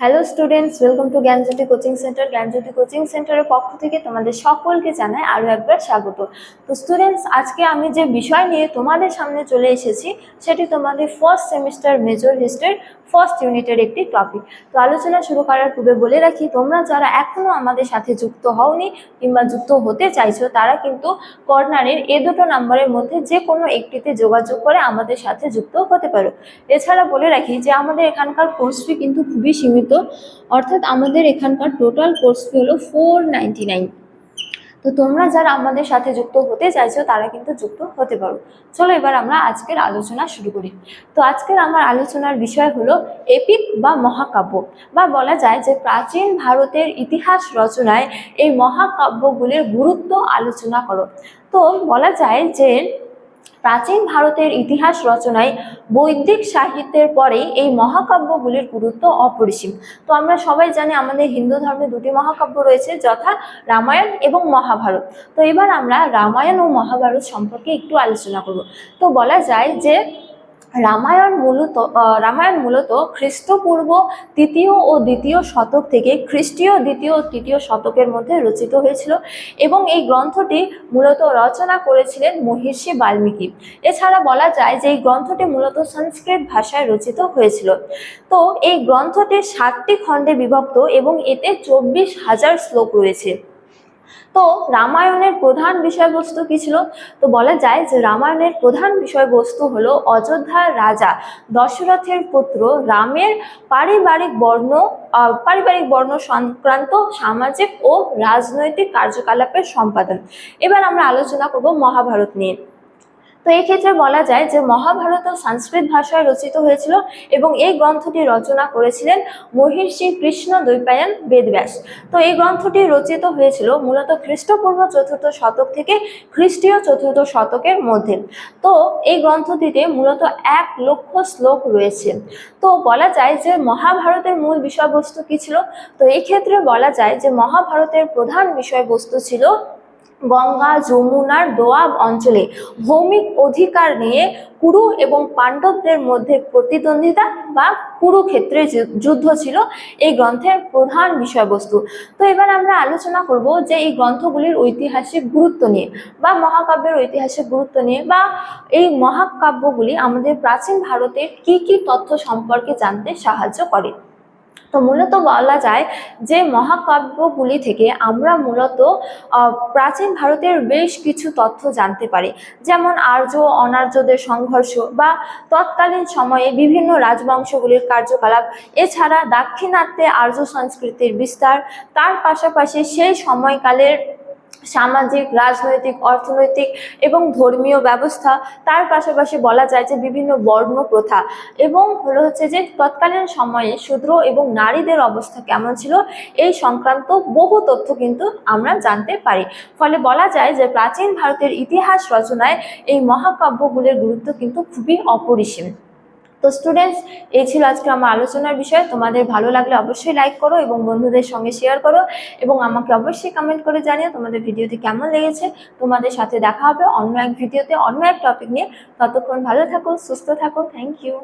Hello students, welcome to Gyanjyoti coaching centre. Gyanjyoti coaching সেন্টারের পক্ষ থেকে তোমাদের সকলকে জানাই আরও একবার স্বাগত। তো স্টুডেন্টস, আজকে আমি যে বিষয় নিয়ে তোমাদের সামনে চলে এসেছি সেটি তোমাদের ফার্স্ট সেমিস্টার মেজর হিস্ট্রির ফার্স্ট ইউনিটের একটি টপিক। তো আলোচনা শুরু করার পূর্বে বলে রাখি, তোমরা যারা এখনও আমাদের সাথে যুক্ত হওনি কিংবা যুক্ত হতে চাইছো তারা কিন্তু কর্নারের এই দুটো নাম্বারের মধ্যে যে কোনো একটিতে যোগাযোগ করে আমাদের সাথে যুক্ত হতে পারো। এছাড়া বলে রাখি যে আমাদের এখানকার কোর্স ফি কিন্তু খুবই সীমিত, অর্থাৎ আমাদের এখানকার টোটাল কোর্স ফি হলো 499। তো তোমরা যারা আমাদের সাথে যুক্ত হতে চাইছো তারা কিন্তু যুক্ত হতে পারো। চলো এবার আমরা আজকের আলোচনা শুরু করি। তো আজকের আমার আলোচনার বিষয় হলো এপিক বা মহাকাব্য, বা বলা যায় যে প্রাচীন ভারতের ইতিহাস রচনায় এই মহাকাব্যগুলির গুরুত্ব আলোচনা করো। তো বলা যায় যে প্রাচীন ভারতের ইতিহাস রচনায় বৈদিক সাহিত্যের পরেই এই মহাকাব্যগুলির গুরুত্ব অপরিসীম। তো আমরা সবাই জানি আমাদের হিন্দু ধর্মে দুটি মহাকাব্য রয়েছে, যথা রামায়ণ এবং মহাভারত। তো এবার আমরা রামায়ণ ও মহাভারত সম্পর্কে একটু আলোচনা করব। তো বলা যায় যে রামায়ণ মূলত খ্রিস্টপূর্ব তৃতীয় ও দ্বিতীয় শতক থেকে খ্রিস্টীয় দ্বিতীয় ও তৃতীয় শতকের মধ্যে রচিত হয়েছিল, এবং এই গ্রন্থটি মূলত রচনা করেছিলেন মহর্ষি বাল্মীকি। এছাড়া বলা যায় যে এই গ্রন্থটি মূলত সংস্কৃত ভাষায় রচিত হয়েছিল। তো এই গ্রন্থটি 7টি খণ্ডে বিভক্ত এবং এতে 24,000 শ্লোক রয়েছে। তো রামায়ণের প্রধান বিষয়বস্তু কি ছিল? তো বলা যায় যে রামায়ণের প্রধান বিষয়বস্তু হলো অযোধ্যার রাজা দশরথের পুত্র রামের পারিবারিক বর্ণ সংক্রান্ত সামাজিক ও রাজনৈতিক কার্যকলাপের সম্পাদন। এবার আমরা আলোচনা করব মহাভারত নিয়ে। তো এই ক্ষেত্রে বলা যায় যে মহাভারত সংস্কৃত ভাষায় রচিত হয়েছিল এবং এই গ্রন্থটি রচনা করেছিলেন মহর্ষি কৃষ্ণ দ্বৈপায়ন বেদব্যাস। তো এই গ্রন্থটি রচিত হয়েছিল মূলত খ্রিস্টপূর্ব 4র্থ শতক থেকে খ্রিস্টীয় 4র্থ শতকের মধ্যে। তো এই গ্রন্থটিতে মূলত 1,00,000 শ্লোক রয়েছে। তো বলা যায় যে মহাভারতের মূল বিষয়বস্তু কি ছিল? তো এই ক্ষেত্রে বলা যায় যে মহাভারতের প্রধান বিষয়বস্তু ছিল গঙ্গা যমুনার দোয়াব অঞ্চলে ভৌমিক অধিকার নিয়ে কুরু এবং পাণ্ডবদের মধ্যে প্রতিদ্বন্দ্বিতা বা কুরুক্ষেত্রের যুদ্ধ ছিল এই গ্রন্থের প্রধান বিষয়বস্তু। তো এবার আমরা আলোচনা করব যে এই গ্রন্থগুলির ঐতিহাসিক গুরুত্ব নিয়ে, বা মহাকাব্যের ঐতিহাসিক গুরুত্ব নিয়ে, বা এই মহাকাব্যগুলি আমাদের প্রাচীন ভারতের কি কি তথ্য সম্পর্কে জানতে সাহায্য করে। তো মূলত বলা যায় যে মহাকাব্যগুলি থেকে আমরা মূলত প্রাচীন ভারতের বেশ কিছু তথ্য জানতে পারি, যেমন আর্য অনার্যদের সংঘর্ষ বা তৎকালীন সময়ে বিভিন্ন রাজবংশগুলির কার্যকলাপ, এছাড়া দাক্ষিণাত্যে আর্য সংস্কৃতির বিস্তার, তার পাশাপাশি সেই সময়কালের সামাজিক, রাজনৈতিক, অর্থনৈতিক এবং ধর্মীয় ব্যবস্থা, তার পাশাপাশি বলা যায় যে বিভিন্ন বর্ণ প্রথা, এবং হচ্ছে যে তৎকালীন সময়ে শূদ্র এবং নারীদের অবস্থা কেমন ছিল, এই সংক্রান্ত বহু তথ্য কিন্তু আমরা জানতে পারি। ফলে বলা যায় যে প্রাচীন ভারতের ইতিহাস রচনায় এই মহাকাব্যগুলির গুরুত্ব কিন্তু খুবই অপরিসীম। তো স্টুডেন্টস, এই ছিল আজকে আমার আলোচনার বিষয়। তোমাদের ভালো লাগলে অবশ্যই লাইক করো এবং বন্ধুদের সঙ্গে শেয়ার করো, এবং আমাকে অবশ্যই কমেন্ট করে জানিও তোমাদের ভিডিওটি কেমন লেগেছে। তোমাদের সাথে দেখা হবে অন্য এক ভিডিওতে অন্য এক টপিক নিয়ে। ততক্ষণ ভালো থাকো, সুস্থ থাকো। Thank you.